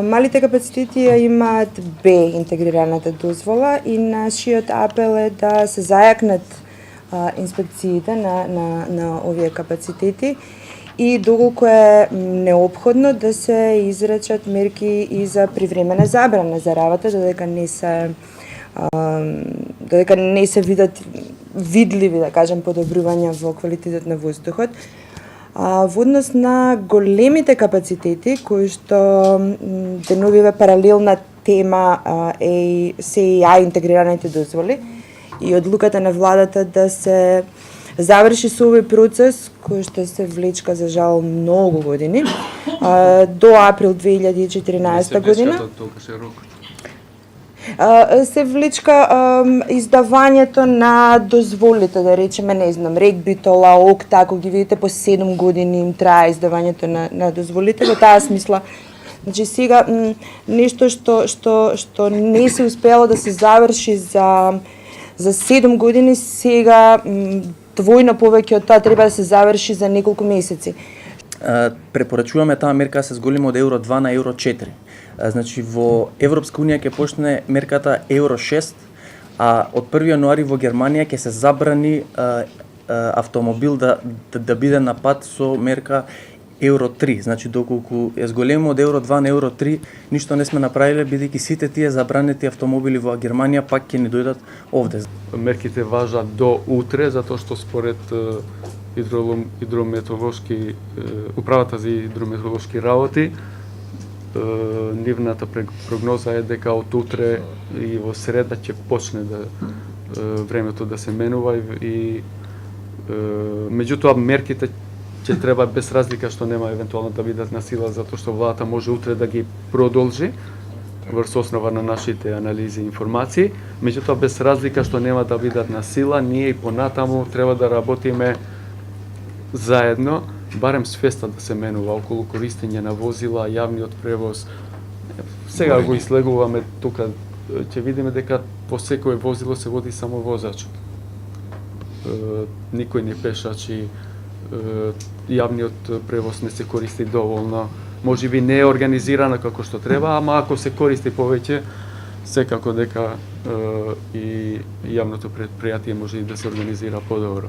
Малите капацитети ја имаат Б интегрираната дозвола и нашиот апел е да се зајакнат инспекциите на овие капацитети и доколку е неопходно да се изречат мерки и за привремена забрана за работа, додека не се видат видливи, да кажем, подобрувања во квалитетот на воздухот. Во однос на големите капацитети, кои што деновиве паралелна тема е СИА интегрираните дозволи и одлуката на владата да се заврши со овој процес, кој што се влечка за жал многу години, до април 2014 година. Се влечка издавањето на дозволите, да речеме, не знам, регбито, лаок, тако ги видите по 7 години им трае издавањето на дозволите. Во таа смисла, значи сега нешто што не се успело да се заврши за 7 години, сега двојно повеќе од тоа треба да се заврши за неколку месеци. Препорачуваме таа мерка да се зголеми од Евро 2 на Евро 4. Значи во Европска унија ќе почне мерката Евро 6, а од 1 јануари во Германија ќе се забрани автомобил да биде на пат со мерка Евро 3. Значи доколку е зголемимо од Евро 2 на Евро 3, ништо не сме направиле, бидејќи сите тие забранети автомобили во Германија пак ќе ни дојдат овде. Мерките важат до утре, затоа што според хидрометеоролошки управата за хидрометеоролошки работи, нивната прогноза е дека од утре и во среда ќе почне времето да се менува и меѓутоа мерките ќе треба без разлика што нема евентуално да бидат на сила, затоа што владата може утре да ги продолжи врз основа на нашите анализи и информации, меѓутоа без разлика што нема да бидат на сила, ние и понатаму треба да работиме заедно, барем свеста да се менува околу користење на возила, јавниот превоз. Сега го ислегуваме тука, ќе видиме дека по секое возило се води само возачот. Никој не пешачи, јавниот превоз не се користи доволно, можеби не е организирано како што треба, ама ако се користи повеќе, секако дека и јавното предпријатие може и да се организира подобро.